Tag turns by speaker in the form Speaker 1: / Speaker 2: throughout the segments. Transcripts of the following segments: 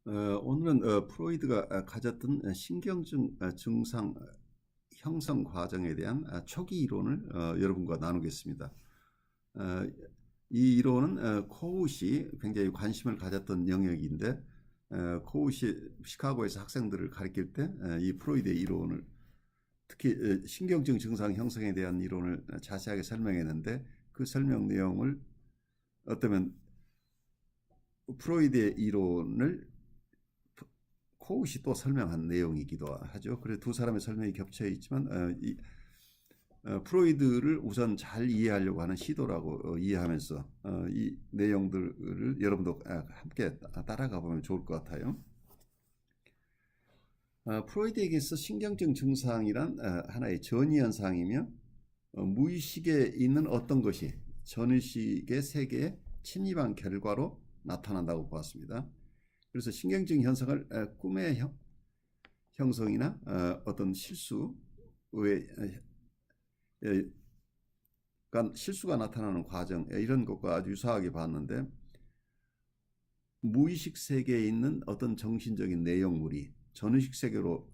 Speaker 1: 오늘은 프로이드가 가졌던 신경증 증상 형성 과정에 대한 초기 이론을 여러분과 나누겠습니다. 이 이론은 코웃이 굉장히 관심을 가졌던 영역인데, 코웃이 시카고에서 학생들을 가르칠 때 이 프로이드의 이론을, 특히 신경증 증상 형성에 대한 이론을 자세하게 설명했는데, 그 설명 내용을 어쩌면 프로이드의 이론을 코웃이 또 설명한 내용이기도 하죠. 그래서 두 사람의 설명이 겹쳐 있지만 프로이드를 우선 잘 이해하려고 하는 시도라고 이해하면서 이 내용들을 여러분도 함께 따라가 보면 좋을 것 같아요. 프로이드에게서 신경증 증상이란 하나의 전이 현상이며, 무의식에 있는 어떤 것이 전의식의 세계에 침입한 결과로 나타난다고 보았습니다. 그래서 신경증 현상을 꿈의 형성이나 어떤 실수가 나타나는 과정, 이런 것과 아주 유사하게 봤는데, 무의식 세계에 있는 어떤 정신적인 내용물이 전의식 세계로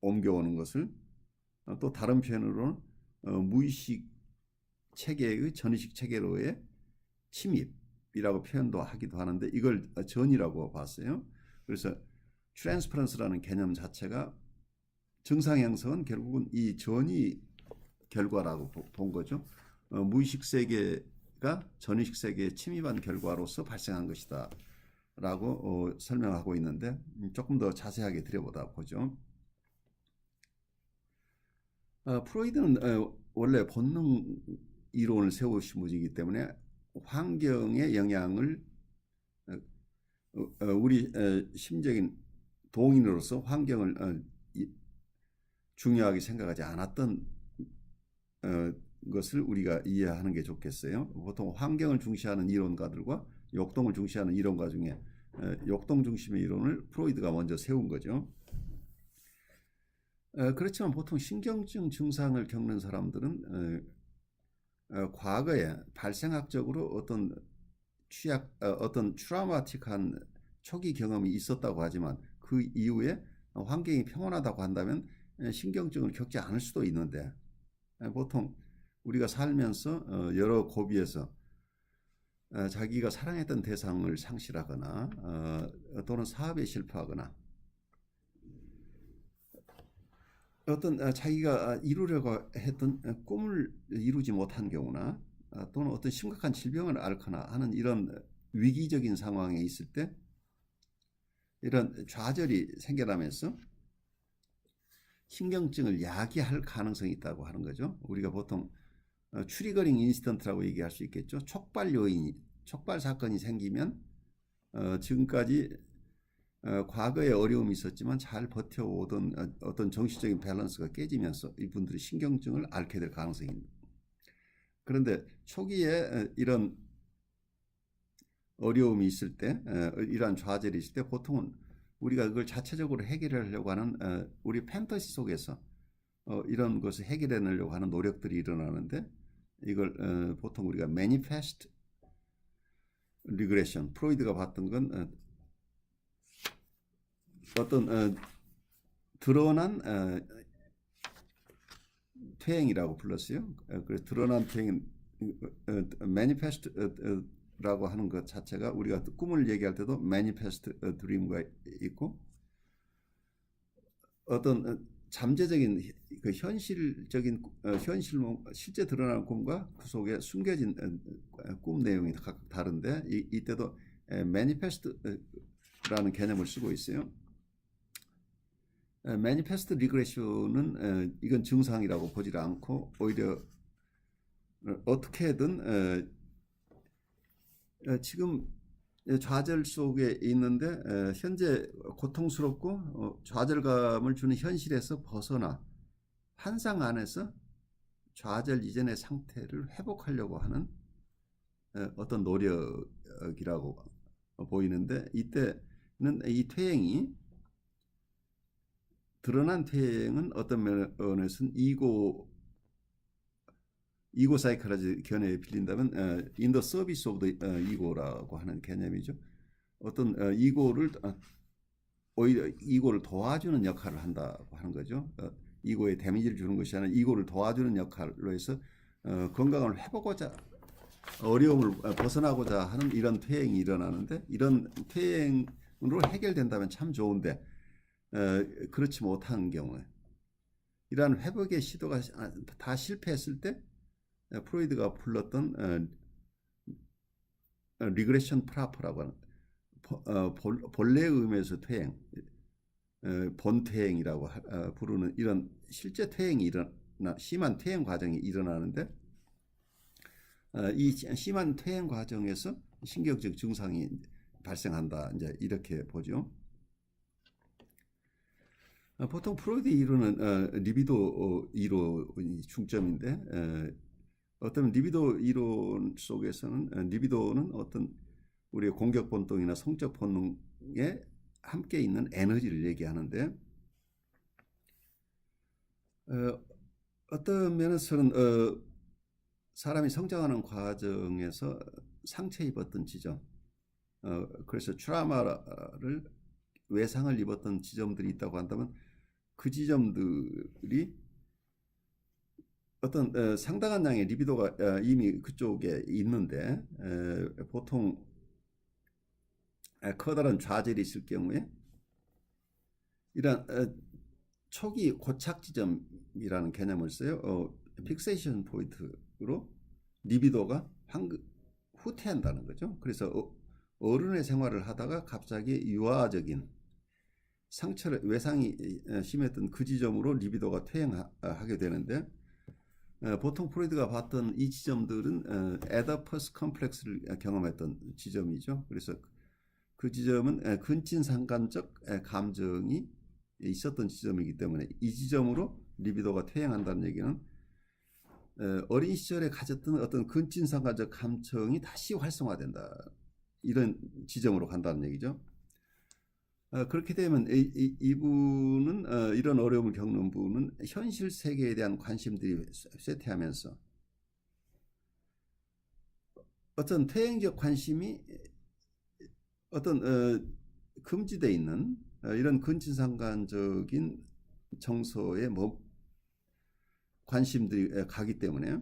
Speaker 1: 옮겨오는 것을 또 다른 표현으로는 무의식 체계의 전의식 체계로의 침입이라고 표현도 하기도 하는데, 이걸 전이라고 봤어요. 그래서 트랜스퍼런스라는 개념 자체가 증상 형성은 결국은 이 전이 결과라고 본 거죠. 무의식 세계가 전의식 세계에 침입한 결과로서 발생한 것이다 라고 설명하고 있는데, 조금 더 자세하게 들여보다 보죠. 프로이드는 원래 본능 이론을 세우신 분이기 때문에 환경의 영향을 우리 심적인 동인으로서 환경을 중요하게 생각하지 않았던 것을 우리가 이해하는 게 좋겠어요. 보통 환경을 중시하는 이론가들과 역동을 중시하는 이론가 중에 역동 중심의 이론을 프로이드가 먼저 세운 거죠. 그렇지만 보통 신경증 증상을 겪는 사람들은 과거에 발생학적으로 어떤 트라우마틱한 초기 경험이 있었다고 하지만, 그 이후에 환경이 평온하다고 한다면 신경증을 겪지 않을 수도 있는데, 보통 우리가 살면서 여러 고비에서 자기가 사랑했던 대상을 상실하거나 또는 사업에 실패하거나, 어떤 자기가 이루려고 했던 꿈을 이루지 못한 경우나, 또는 어떤 심각한 질병을 앓거나 하는 이런 위기적인 상황에 있을 때 이런 좌절이 생겨나면서 신경증을 야기할 가능성이 있다고 하는 거죠. 우리가 보통 트리거링 인시던트라고 얘기할 수 있겠죠. 촉발 사건이 생기면 지금까지 과거에 어려움이 있었지만 잘 버텨오던 어떤 정신적인 밸런스가 깨지면서 이분들이 신경증을 앓게 될 가능성이 있습니다. 그런데 초기에 이런 어려움이 있을 때, 이러한 좌절이 있을 때, 보통은 우리가 그걸 자체적으로 해결하려고 하는 우리 판타지 속에서 이런 것을 해결해내려고 하는 노력들이 일어나는데, 이걸 보통 우리가 manifest regression, 프로이드가 봤던 건 어떤 드러난 퇴행이라고 불렀어요. 그래서 드러난 퇴행은 manifest라고 하는 것 자체가, 우리가 꿈을 얘기할 때도 manifest dream가 있고, 어떤 잠재적인 그 현실적인 실제 드러나는 꿈과 그 속에 숨겨진 꿈 내용이 각각 다른데, 이때도 manifest라는 개념을 쓰고 있어요. manifest regression은 이건 증상이라고 보지 않고, 오히려 어떻게든 지금 좌절 속에 있는데 현재 고통스럽고 좌절감을 주는 현실에서 벗어나 환상 안에서 좌절 이전의 상태를 회복하려고 하는 어떤 노력이라고 보이는데, 이때는 이 퇴행이, 드러난 퇴행은 어떤 면에서는 이고 사이클러지 견해에 빌린다면 in the service of the ego라고 하는 개념이죠. 어떤 이고를 오히려 이고를 도와주는 역할을 한다고 하는 거죠. 이고에 데미지를 주는 것이 아니라 이고를 도와주는 역할로 해서 건강을 회복하자, 어려움을 벗어나고자 하는 이런 퇴행이 일어나는데, 이런 퇴행으로 해결된다면 참 좋은데 그렇지 못한 경우에 이러한 회복의 시도가 다 실패했을 때 프로이드가 불렀던 리그레션 프라퍼라고 하는 본래의 의미에서 퇴행, 본퇴행이라고 부르는 이런 실제 퇴행이 심한 퇴행 과정이 일어나는데, 이 심한 퇴행 과정에서 신경적 증상이 발생한다, 이제 이렇게 보죠. 보통 프로이드 이론은 리비도 이론이 중점인데, 어떤 리비도 이론 속에서는 리비도는 어떤 우리의 공격 본능이나 성적 본능에 함께 있는 에너지를 얘기하는데, 어떤 면에서는 사람이 성장하는 과정에서 상처 입었던 지점, 그래서 트라우마를 외상을 입었던 지점들이 있다고 한다면 그 지점들이 어떤 상당한 양의 리비도가 이미 그쪽에 있는데, 보통 커다란 좌절이 있을 경우에 이런 초기 고착 지점이라는 개념을 써요. 픽세이션 포인트로 리비도가 후퇴한다는 거죠. 그래서 어른의 생활을 하다가 갑자기 유아적인 상처를, 외상이 심했던 그 지점으로 리비도가 퇴행하게 되는데, 보통 프로이드가 봤던 이 지점들은 에더퍼스 컴플렉스를 경험했던 지점이죠. 그래서 그 지점은 근친상간적 감정이 있었던 지점이기 때문에 이 지점으로 리비도가 퇴행한다는 얘기는 어린 시절에 가졌던 어떤 근친상간적 감정이 다시 활성화된다, 이런 지점으로 간다는 얘기죠. 그렇게 되면 이분은 이런 어려움을 겪는 분은 현실 세계에 대한 관심들이 쇠퇴하면서 어떤 퇴행적 관심이 어떤 금지되어 있는 이런 근친상간적인 정서에 관심들이 가기 때문에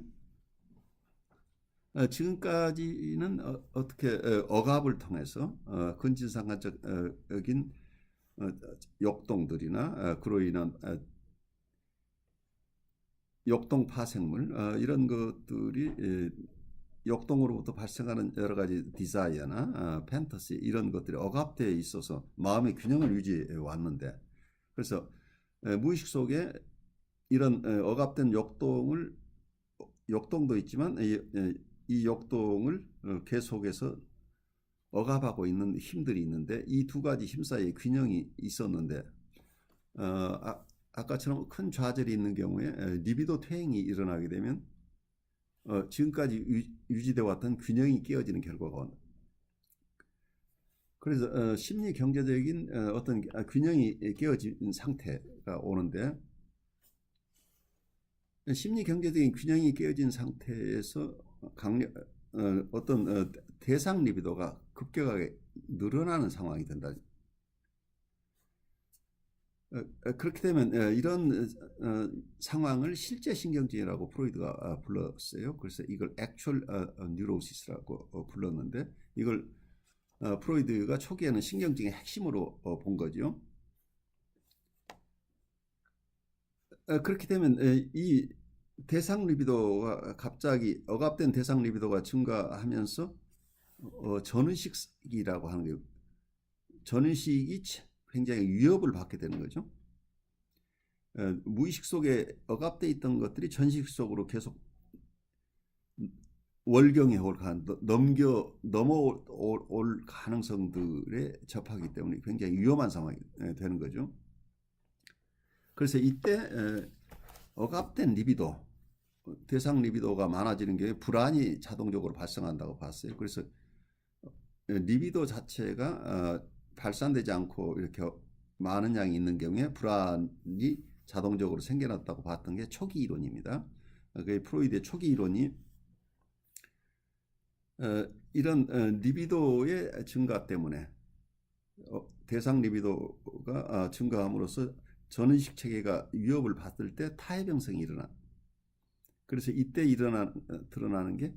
Speaker 1: 지금까지는 어떻게 억압을 통해서 근친상간적인 역동들이나 그로 인한 역동 파생물, 이런 것들이 역동으로부터 발생하는 여러 가지 디자이어나 팬터시, 이런 것들이 억압되어 있어서 마음의 균형을 유지해 왔는데, 그래서 무의식 속에 이런 억압된 역동도 있지만 이 역동을 계속해서 억압하고 있는 힘들이 있는데, 이 두 가지 힘 사이에 균형이 있었는데, 아까처럼 큰 좌절이 있는 경우에 리비도 퇴행이 일어나게 되면 지금까지 유지되어 왔던 균형이 깨어지는 결과가 온다. 그래서 심리 경제적인 어떤 균형이 깨어진 상태가 오는데, 심리 경제적인 균형이 깨어진 상태에서 어떤 대상 리비도가 급격하게 늘어나는 상황이 된다. 그렇게 되면 이런 상황을 실제 신경증이라고 프로이드가 불렀어요. 그래서 이걸 액츄얼 뉴로시스라고 불렀는데, 이걸 프로이드가 초기에는 신경증의 핵심으로 본 거죠. 그렇게 되면 이 대상 리비도가 갑자기 억압된 대상 리비도가 증가하면서 전의식이라고 하는 게, 전의식이 굉장히 위협을 받게 되는 거죠. 무의식 속에 억압되어 있던 것들이 전식 속으로 계속 월경에 넘어올 가능성들에 접하기 때문에 굉장히 위험한 상황이 되는 거죠. 그래서 이때 억압된 리비도, 대상 리비도가 많아지는 게 불안이 자동적으로 발생한다고 봤어요. 그래서 리비도 자체가 발산되지 않고 이렇게 많은 양이 있는 경우에 불안이 자동적으로 생겨났다고 봤던 게 초기 이론입니다. 그 프로이드의 초기 이론이 이런 리비도의 증가 때문에 대상 리비도가 증가함으로써 전의식 체계가 위협을 받을 때 타해병성이 일어나. 그래서 이때 드러나는 게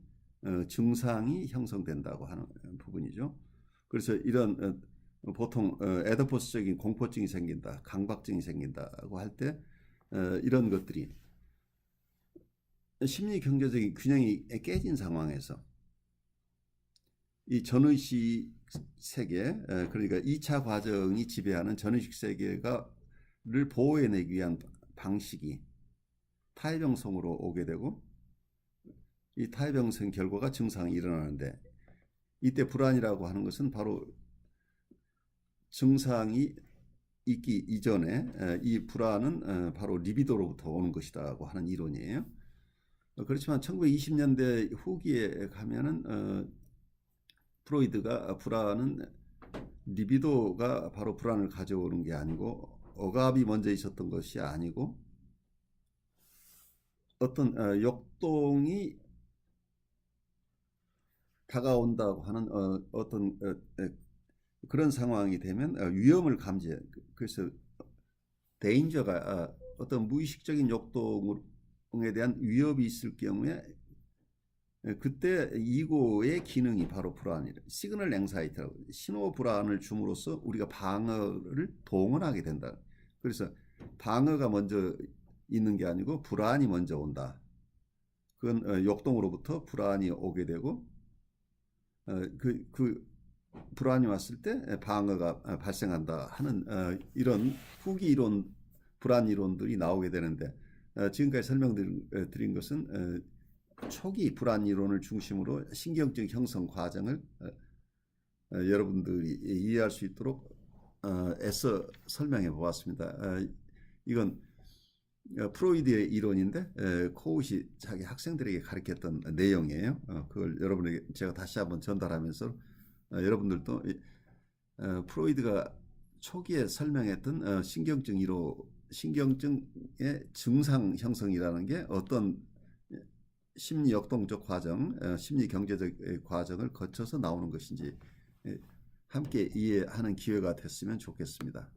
Speaker 1: 증상이 형성된다고 하는 부분이죠. 그래서 이런 보통 에더포스적인 공포증이 생긴다, 강박증이 생긴다고 할 때 이런 것들이 심리 경제적인 균형이 깨진 상황에서 이 전의식 세계, 그러니까 2차 과정이 지배하는 전의식 세계를 보호해내기 위한 방식이 타해병성으로 오게 되고, 이 타해병성 결과가 증상이 일어나는데, 이때 불안이라고 하는 것은 바로 증상이 있기 이전에 이 불안은 바로 리비도로부터 오는 것이라고 하는 이론이에요. 그렇지만 1920년대 후기에 가면은 프로이드가 불안은 리비도가 바로 불안을 가져오는 게 아니고 억압이 먼저 있었던 것이 아니고 어떤 역동이 다가온다고 하는 어떤 그런 상황이 되면 위험을 감지해. 그래서 데인저가 어떤 무의식적인 역동에 대한 위협이 있을 경우에 그때 이고의 기능이 바로 불안이래. 시그널 앵사이티라고, 신호 불안을 줌으로써 우리가 방어를 동원하게 된다. 그래서 방어가 먼저 있는 게 아니고 불안이 먼저 온다. 그건 역동으로부터 불안이 오게 되고 그 불안이 왔을 때 방어가 발생한다 하는 이런 후기 이론, 불안 이론들이 나오게 되는데, 지금까지 설명드린 것은 초기 불안 이론을 중심으로 신경적 형성 과정을 여러분들이 이해할 수 있도록 애써 설명해 보았습니다. 이건 프로이드의 이론인데 코웃이 자기 학생들에게 가르쳤던 내용이에요. 그걸 여러분에게 제가 다시 한번 전달하면서 여러분들도 프로이드가 초기에 설명했던 신경증의 증상 형성이라는 게 어떤 심리 역동적 과정, 심리 경제적 과정을 거쳐서 나오는 것인지 함께 이해하는 기회가 됐으면 좋겠습니다.